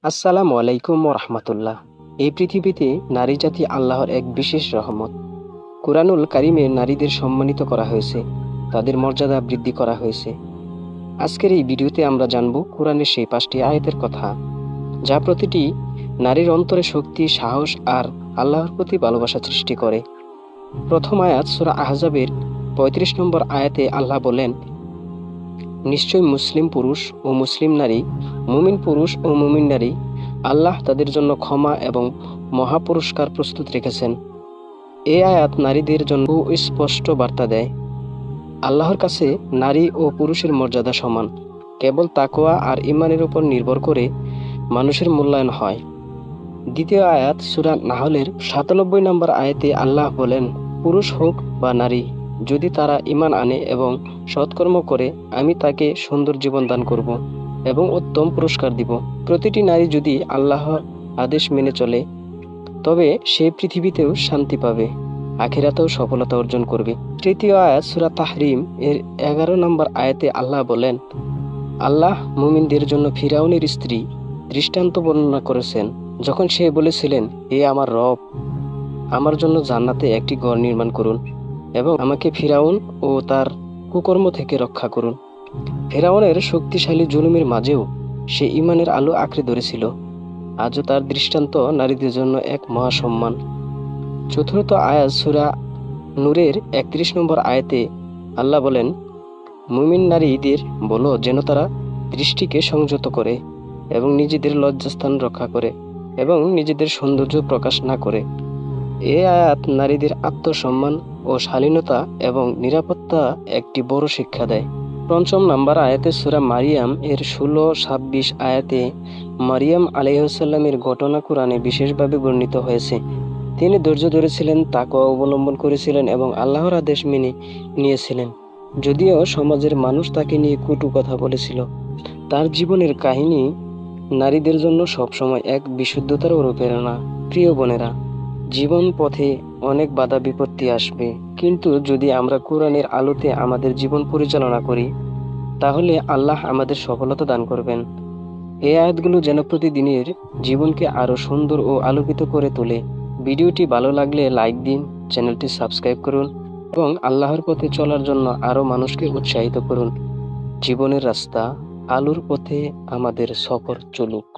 আসসালামু আলাইকুম রাহমাতুল্লাহ। এই পৃথিবীতে নারী জাতি আল্লাহর এক বিশেষ রহমত। কুরআনুল কারিমে নারীদের সম্মানিত করা হয়েছে, তাদের মর্যাদা বৃদ্ধি করা হয়েছে। আজকের এই ভিডিওতে আমরা জানব কোরআনের সেই ৫টি আয়াতের কথা, যা প্রতিটি নারীর অন্তরে শক্তি, সাহস আর আল্লাহর প্রতি ভালোবাসা সৃষ্টি করে। প্রথম আয়াত সূরা আহজাবের ৩৫ নম্বর আয়াতে আল্লাহ বলেন, নিশ্চয় মুসলিম পুরুষ ও মুসলিম নারী, মুমিন পুরুষ ও মুমিন নারী, আল্লাহ তাদের জন্য ক্ষমা এবং মহাপুরস্কার প্রস্তুত রেখেছেন। এই আয়াত নারীদের জন্য স্পষ্ট বার্তা দেয়, আল্লাহর কাছে নারী ও পুরুষের মর্যাদা সমান। কেবল তাকওয়া আর ঈমানের উপর নির্ভর করে মানুষের মূল্যায়ন হয়। দ্বিতীয় আয়াত সূরা নাহলের ৯৭ নম্বর আয়াতে আল্লাহ বলেন, পুরুষ হোক বা নারী, যদি তারা ঈমান আনে এবং সৎকর্ম করে, আমি তাকে সুন্দর জীবন দান করব এবং উত্তম পুরস্কার দিব। প্রতিটি নারী যদি আল্লাহর আদেশ মেনে চলে, তবে সে পৃথিবীতেও শান্তি পাবে, আখিরাতেও সফলতা অর্জন করবে। তৃতীয় আয়াত সূরা তাহরিম এর ১১ নম্বর আয়াতে আল্লাহ বলেন, আল্লাহ মুমিনদের জন্য ফিরআউনের স্ত্রী দৃষ্টান্ত বর্ণনা করেছেন, যখন সে বলেছিলেন, হে আমার রব, আমার জন্য জান্নাতে একটি ঘর নির্মাণ করুন এবং আমাকে ফিরআউন ও তার কুকর্ম থেকে রক্ষা করুন। ফিরআউনের শক্তিশালী জুলুমের মাঝেও সে ঈমানের আলো আঁকড়ে ধরেছিল। আজও তার দৃষ্টান্ত নারীদের জন্য এক মহাসম্মান। চতুর্থ আয়াত সূরা নূরের ৩১ নম্বর আয়াতে আল্লাহ বলেন, মুমিন নারীদের বলো যেন তারা দৃষ্টিকে সংযত করে এবং নিজেদের লজ্জাস্থান রক্ষা করে এবং নিজেদের সৌন্দর্য প্রকাশ না করে। এই আয়াত নারীদের আত্মসম্মান ও শালীনতা এবং নিরাপত্তা একটি বড় শিক্ষা দেয়। পঞ্চম নম্বর আয়াতে সূরা মারিয়াম এর ১৬-২৬ আয়াতে মারিয়াম আলাইহিসসালামের ঘটনা কোরআনে বিশেষভাবে বর্ণিত হয়েছে। তিনি ধৈর্য ধরেছিলেন, তাকওয়া অবলম্বন করেছিলেন এবং আল্লাহর আদেশ মেনে নিয়েছিলেন। যদিও সমাজের মানুষ তাকে নিয়ে কটু কথা বলেছিল, তার জীবনের কাহিনী নারীদের জন্য সবসময় এক বিশুদ্ধতার অনুপ্রেরণা। প্রিয় বোনেরা, জীবন পথে অনেক বাধা বিপত্তি আসবে, কিন্তু যদি আমরা কোরআনের আলোতে আমাদের জীবন পরিচালনা করি, তাহলে আল্লাহ আমাদের সফলতা দান করবেন। এই আয়াতগুলো যেন প্রতিদিনের জীবনকে আরো সুন্দর ও আলোকিত করে তোলে। ভিডিওটি ভালো লাগলে লাইক দিন, চ্যানেলটি সাবস্ক্রাইব করুন এবং আল্লাহর পথে চলার জন্য আরো মানুষকে উৎসাহিত করুন। জীবনের রাস্তা আলোর পথে আমাদের সফর চলুক।